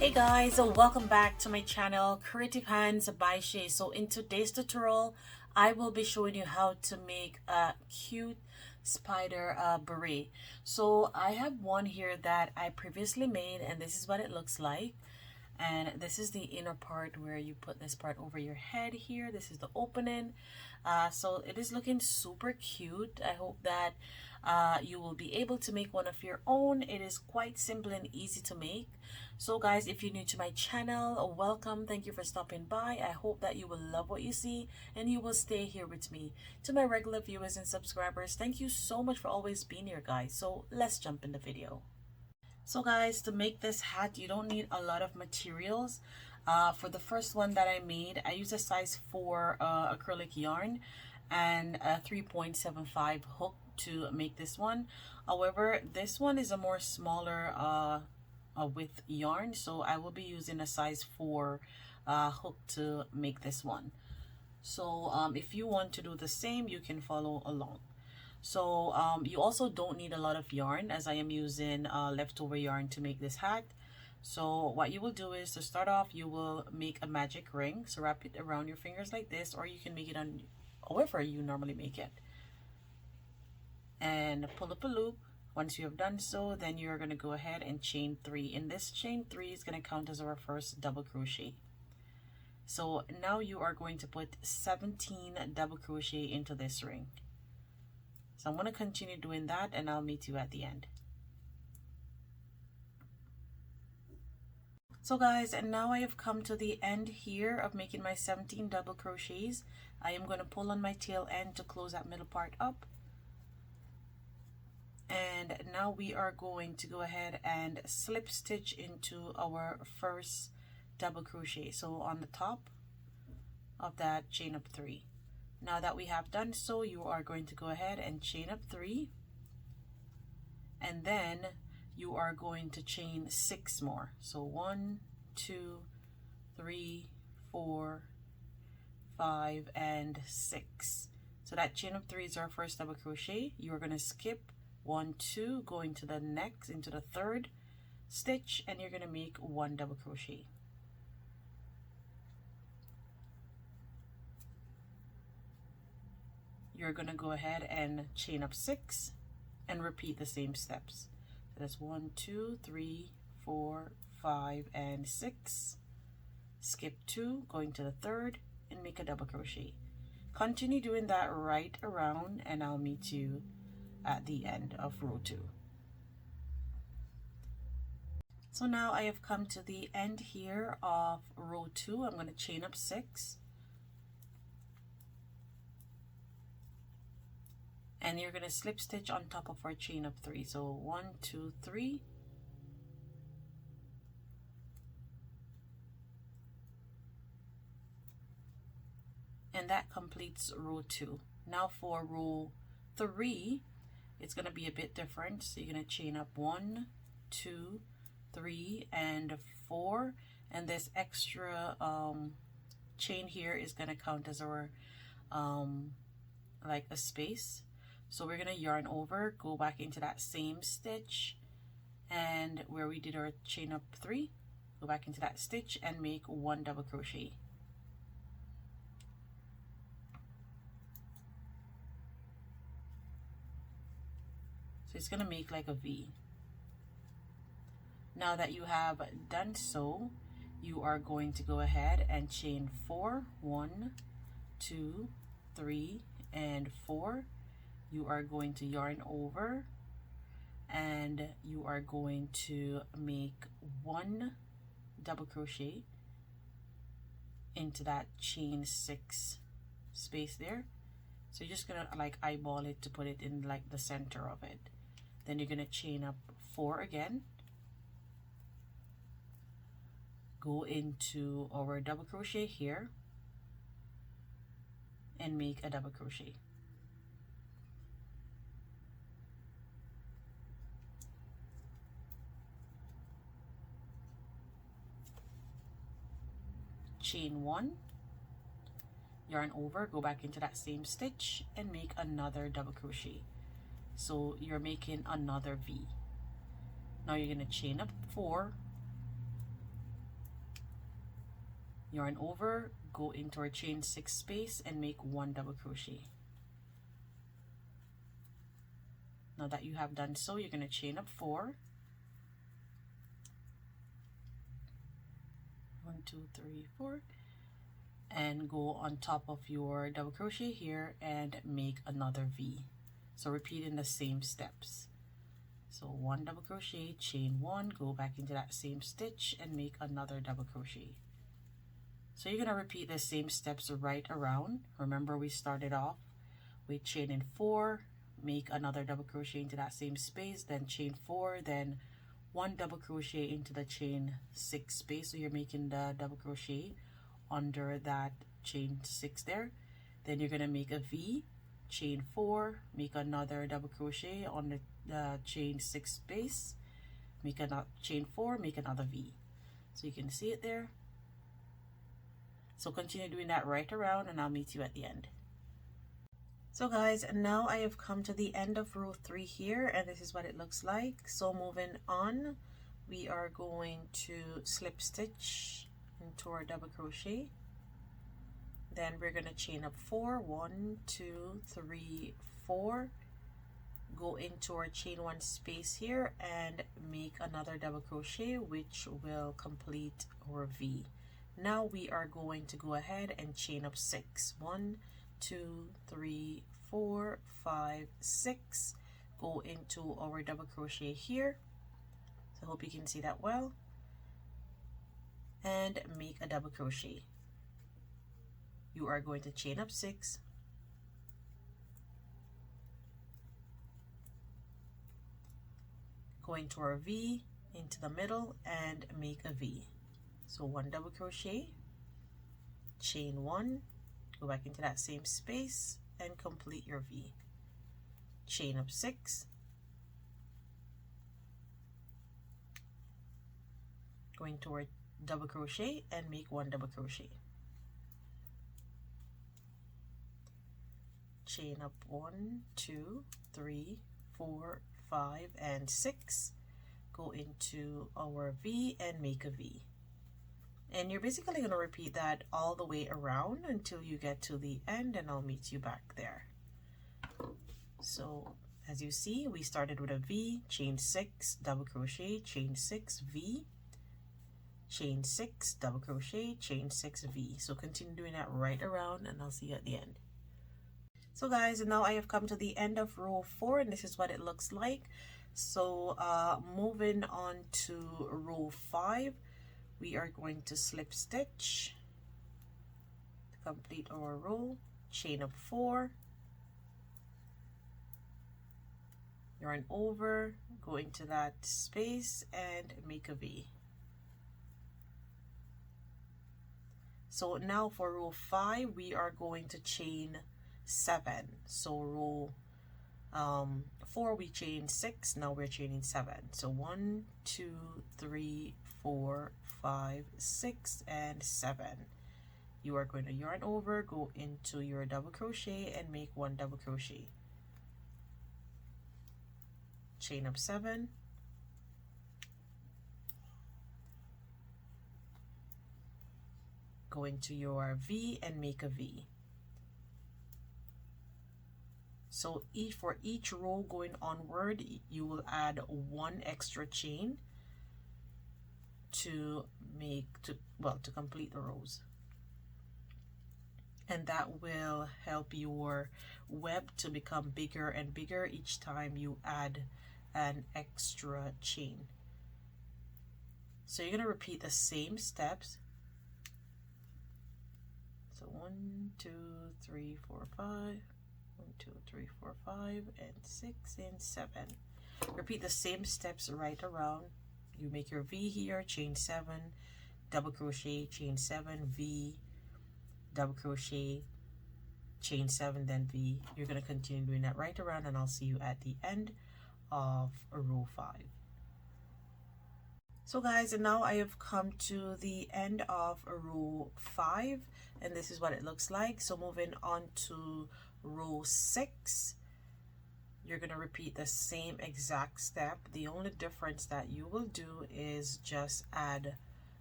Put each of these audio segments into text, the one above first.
Hey guys, welcome back to my channel, Creative Hands by Shay. So in today's tutorial, I will be showing you how to make a cute spider beret. So I have one here that I previously made, and this is what it looks like. And this is the inner part where you put this part over your head here. This is the opening. So it is looking super cute. I hope that you will be able to make one of your own. It is quite simple and easy to make. So guys, if you're new to my channel, welcome. Thank you for stopping by. I hope that you will love what you see and you will stay here with me. To my regular viewers and subscribers, thank you so much for always being here, guys. So let's jump in the video. So guys, to make this hat, you don't need a lot of materials. For the first one that I made, I used a size 4 acrylic yarn and a 3.75 hook to make this one. However, this one is a more smaller width yarn, so I will be using a size 4 hook to make this one. So if you want to do the same, you can follow along. So you also don't need a lot of yarn, as I am using leftover yarn to make this hat. So what you will do is, to start off, you will make a magic ring. So wrap it around your fingers like this, or you can make it on however you normally make it. And pull up a loop. Once you have done so, then you're going to go ahead and chain 3. And this chain 3 is going to count as our first double crochet. So now you are going to put 17 double crochet into this ring. So I'm going to continue doing that, and I'll meet you at the end. So guys, and now I have come to the end here of making my 17 double crochets. I am going to pull on my tail end to close that middle part up. And now we are going to go ahead and slip stitch into our first double crochet. So on the top of that, chain up 3. Now that we have done so, you are going to go ahead and chain up 3, and then you are going to chain 6 more. So 1, 2, 3, 4, 5, and 6. So that chain up 3 is our first double crochet. You are going to skip 1, 2, go into the next, into the third stitch, and you're going to make 1 double crochet. You're going to go ahead and chain up 6 and repeat the same steps. So that's 1, 2, 3, 4, 5, and 6. Skip 2, going to the third, and make a double crochet. Continue doing that right around, and I'll meet you at the end of row 2. So now I have come to the end here of row 2. I'm going to chain up 6. And you're going to slip stitch on top of our chain of 3. So 1, 2, 3. And that completes row 2. Now for row 3, it's going to be a bit different. So you're going to chain up 1, 2, 3, and 4. And this extra chain here is going to count as our like a space. So we're going to yarn over, go back into that same stitch, and where we did our chain up 3, go back into that stitch and make 1 double crochet. So it's going to make like a V. Now that you have done so, you are going to go ahead and chain 4, 1, 2, 3, and 4. You are going to yarn over, and you are going to make 1 double crochet into that chain 6 space there. So you're just gonna like eyeball it to put it in like the center of it. Then you're gonna chain up 4 again, go into our double crochet here, and make a double crochet. Chain 1, yarn over, go back into that same stitch, and make another double crochet. So you're making another V. Now you're going to chain up 4, yarn over, go into our chain 6 space and make 1 double crochet. Now that you have done so, you're going to chain up 4. 1, 2, 3, 4, and go on top of your double crochet here and make another V. So repeating the same steps. So 1 double crochet, chain 1, go back into that same stitch and make another double crochet. So you're going to repeat the same steps right around. Remember, we started off with chaining 4, make another double crochet into that same space, then chain 4, then 1 double crochet into the chain 6 space. So you're making the double crochet under that chain 6 there. Then you're going to make a V, chain 4, make another double crochet on the chain 6 space, make another chain 4, make another V. So you can see it there. So continue doing that right around and I'll meet you at the end. So guys, now I have come to the end of row 3 here, and this is what it looks like. So moving on, we are going to slip stitch into our double crochet. Then we're going to chain up 4, 1, 2, 3, 4, go into our chain 1 space here and make another double crochet, which will complete our V. Now we are going to go ahead and chain up 6, 1, 2, 3, 4, 5, 6, go into our double crochet here. So I hope you can see that well, and make a double crochet. You are going to chain up 6, go into our V, into the middle and make a V. So 1 double crochet, chain 1, go back into that same space and complete your V. Chain up 6, go into our double crochet and make 1 double crochet. Chain up 1, 2, 3, 4, 5, and 6, go into our V and make a V. And you're basically going to repeat that all the way around until you get to the end, and I'll meet you back there. So as you see, we started with a V, chain 6, double crochet, chain 6, V, chain 6, double crochet, chain 6, V. So continue doing that right around and I'll see you at the end. So guys, now I have come to the end of row 4, and this is what it looks like. So moving on to row 5, we are going to slip stitch to complete our row, chain up 4, yarn over, go into that space and make a V. So now for row 5, we are going to chain 7. So row 4 we chain 6, now we're chaining 7. So 1, 2, 3, 4, 5, 6, and 7. You are going to yarn over, go into your double crochet and make 1 double crochet. Chain up 7, go into your V and make a V. So for each row going onward, you will add 1 extra chain to complete the rows, and that will help your web to become bigger and bigger each time you add an extra chain. So you're going to repeat the same steps. So 1, 2, 3, 4, 5, 1, 2, 3, 4, 5, and 6 and 7. Repeat the same steps right around. You make your V here, chain 7, double crochet, chain 7, V, double crochet, chain 7, then V. You're going to continue doing that right around, and I'll see you at the end of row 5. So guys, and now I have come to the end of row 5, and this is what it looks like. So moving on to row 6, you're going to repeat the same exact step. The only difference that you will do is just add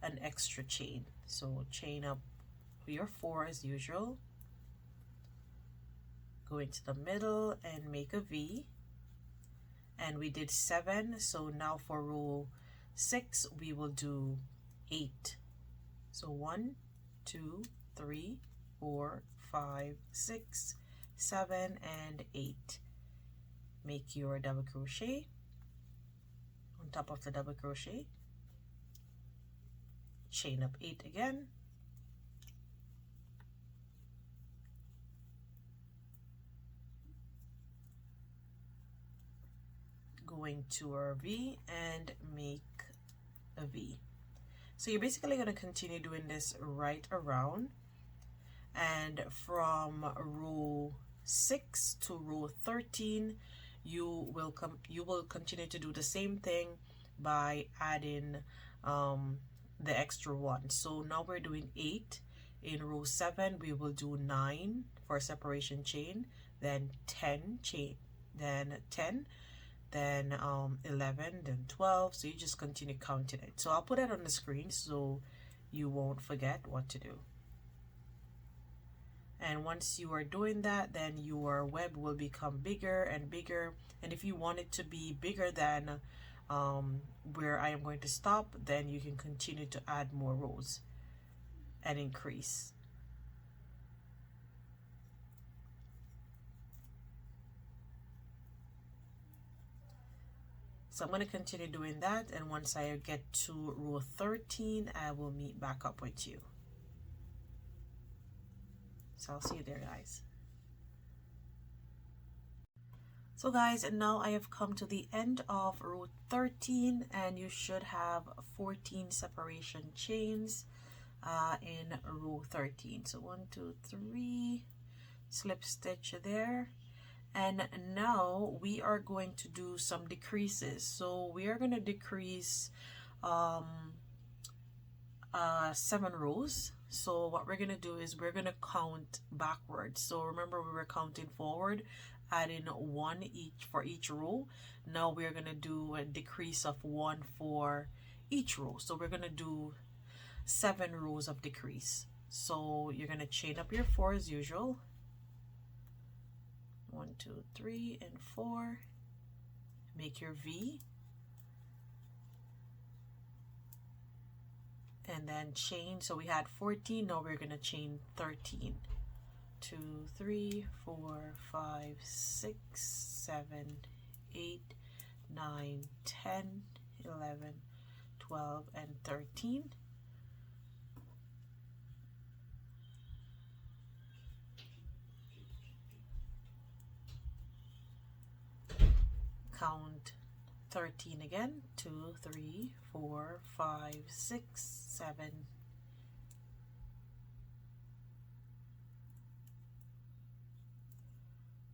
an extra chain. So chain up your 4 as usual, go into the middle and make a V, and we did 7. So now for row 6 we will do 8. So 1, 2, 3, 4, 5, 6, 7, and 8. Make your double crochet on top of the double crochet, chain up 8 again, going to our V and make a V. So you're basically going to continue doing this right around, and from row 6 to row 13 you will continue to do the same thing by adding the extra 1. So now we're doing 8. In row 7 we will do 9 for separation chain, then 10 chain, then 10, then 11, then 12. So you just continue counting it. So I'll put it on the screen so you won't forget what to do. And once you are doing that, then your web will become bigger and bigger, and if you want it to be bigger than where I am going to stop, then you can continue to add more rows and increase. So I'm going to continue doing that, and once I get to row 13 I will meet back up with you. So I'll see you there, guys. So guys, and now I have come to the end of row 13, and you should have 14 separation chains in row 13. So 1, 2, 3, slip stitch there. And now we are going to do some decreases. So we are going to decrease 7 rows. So what we're going to do is we're going to count backwards. So remember, we were counting forward, adding 1 each for each row. Now we're going to do a decrease of 1 for each row. So we're going to do 7 rows of decrease. So you're going to chain up your 4 as usual. 1, 2, 3, and 4. Make your V. And then chain. So we had 14, now we're going to chain 13. 2, 3, 4, 5, 6, 7, 8, 9, 10, 11, 12, and 13. Count 13 again. 2, 3, 4, 5, 6, 7.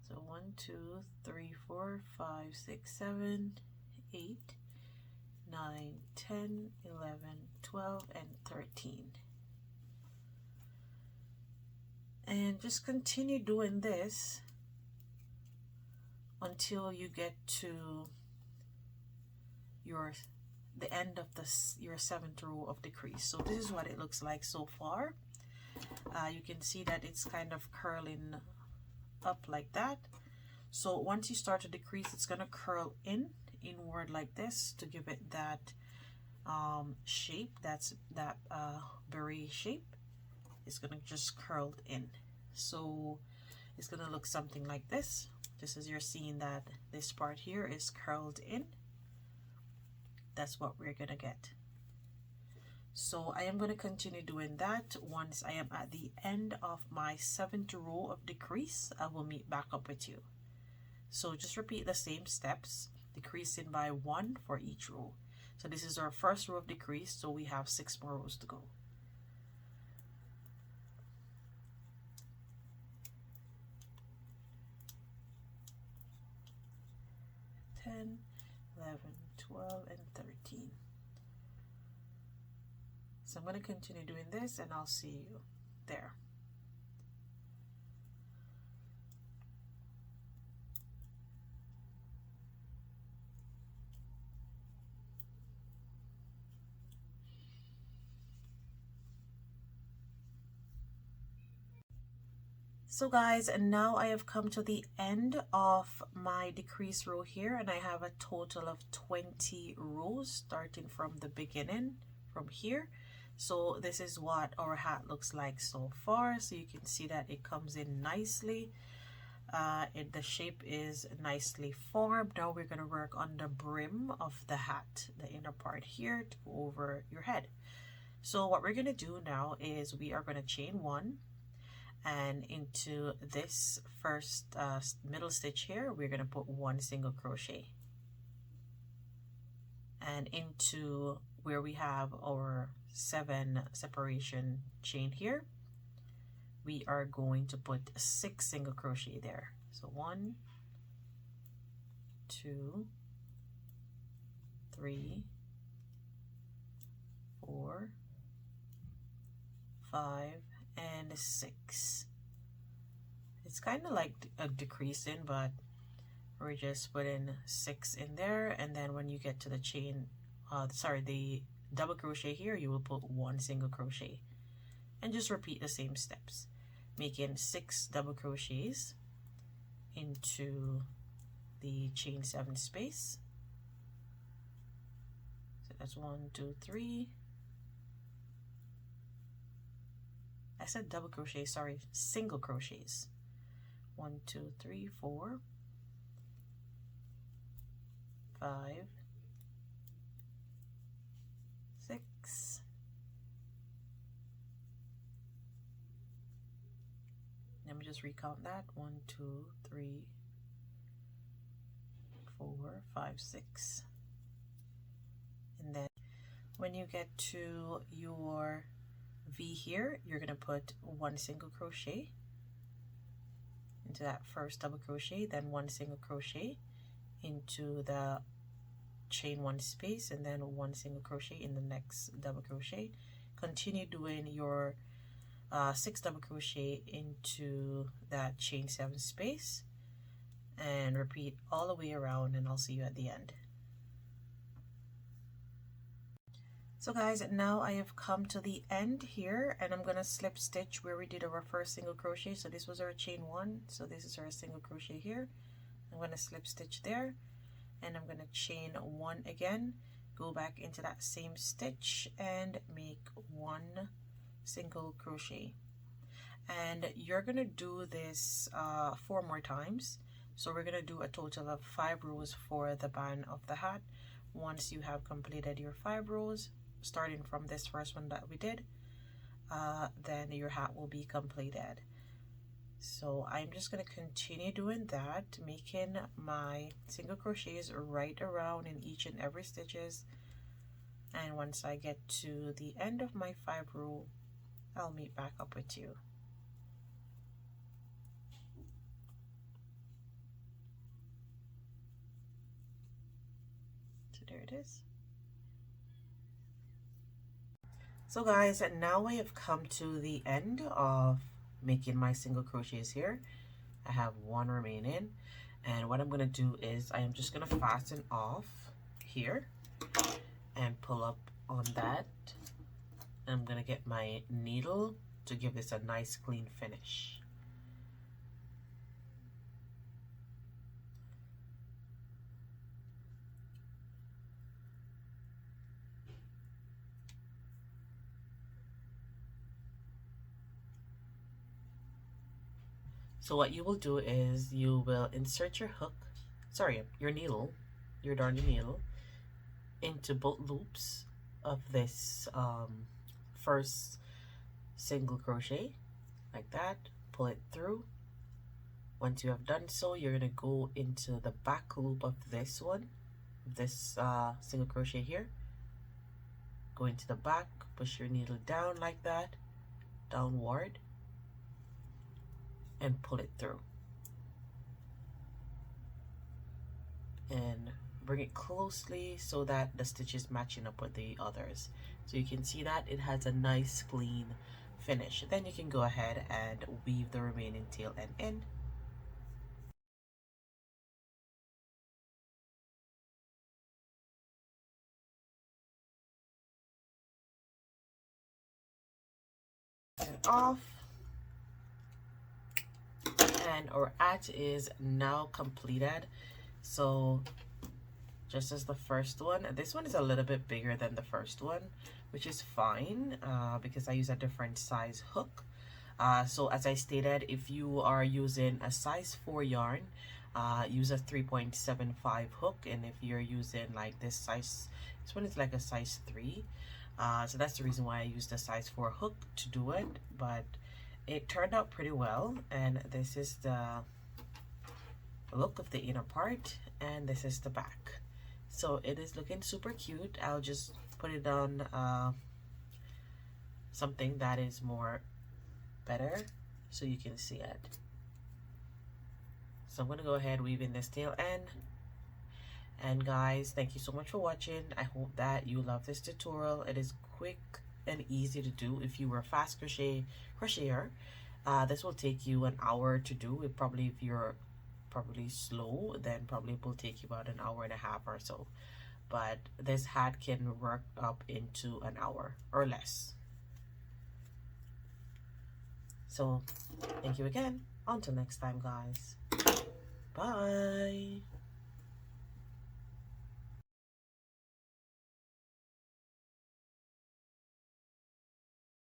So 1, 2, 3, 4, 5, 6, 7, 8, 9, 10, 11, 12, and 13. And just continue doing this until you get to the end of your 7th row of decrease. So this is what it looks like so far. You can see that it's kind of curling up like that. So once you start to decrease, it's going to curl inward like this to give it that shape. That's that beret shape. It's going to just curl in. So it's going to look something like this, just as you're seeing that this part here is curled in. That's what we're going to get. So I am going to continue doing that. Once I am at the end of my 7th row of decrease, I will meet back up with you. So just repeat the same steps, decreasing by 1 for each row. So this is our first row of decrease, so we have 6 more rows to go. Ten, 11, 12, and 13. So I'm going to continue doing this, and I'll see you there. So guys, and now I have come to the end of my decrease row here, and I have a total of 20 rows starting from the beginning from here. So this is what our hat looks like so far. So you can see that it comes in nicely. The shape is nicely formed. Now we're going to work on the brim of the hat, the inner part here to go over your head. So what we're going to do now is we are going to chain one, and into this first middle stitch here we're going to put one single crochet, and into where we have our 7 separation chain here we are going to put 6 single crochet there. So 1, 2, 3, 4, 5, and 6. It's kind of like a decreasing, but we're just putting 6 in there, and then when you get to the chain, the double crochet here, you will put 1 single crochet, and just repeat the same steps, making 6 double crochets into the chain 7 space. So that's 1, 2, 3. I said double crochet, sorry, single crochets. 1, 2, 3, 4, 5, 6. Let me just recount that. 1, 2, 3, 4, 5, 6. And then when you get to your V here, you're going to put 1 single crochet into that first double crochet, then 1 single crochet into the chain 1 space, and then 1 single crochet in the next double crochet. Continue doing your 6 double crochet into that chain 7 space, and repeat all the way around, and I'll see you at the end. So guys, now I have come to the end here, and I'm gonna slip stitch where we did our first single crochet. So this was our chain 1, so this is our single crochet here. I'm gonna slip stitch there, and I'm gonna chain 1 again, go back into that same stitch and make 1 single crochet. And you're gonna do this 4 more times. So we're gonna do a total of 5 rows for the band of the hat. Once you have completed your 5 rows, starting from this first one that we did, then your hat will be completed. So I'm just going to continue doing that, making my single crochets right around in each and every stitches, and once I get to the end of my 5 row, I'll meet back up with you. So there it is. So guys, now I have come to the end of making my single crochets here. I have 1 remaining, and what I'm going to do is I am just going to fasten off here and pull up on that. I'm going to get my needle to give this a nice clean finish. So what you will do is you will insert your hook, your needle, your darning needle, into both loops of this first single crochet, like that. Pull it through. Once you have done so, you're going to go into the back loop of this one, this single crochet here. Go into the back, push your needle down like that, downward, and pull it through. And bring it closely so that the stitch is matching up with the others. So you can see that it has a nice clean finish. Then you can go ahead and weave the remaining tail end in. And off. and our hat is now completed. So just as the first one, this one is a little bit bigger than the first one, which is fine because I use a different size hook. So as I stated, if you are using a size 4 yarn, use a 3.75 hook, and if you're using like this one is like a size 3. So that's the reason why I used a size 4 hook to do it, but it turned out pretty well. And this is the look of the inner part, and this is the back. So it is looking super cute. I'll just put it on something that is more better so you can see it. So I'm going to go ahead weaving this tail end. And guys, thank you so much for watching. I hope that you love this tutorial. It is quick and easy to do. If you were a fast crocheter, this will take you an hour to do. It probably, if you're probably slow, then probably it will take you about an hour and a half or so. But this hat can work up into an hour or less. So thank you again. Until next time, guys. Bye.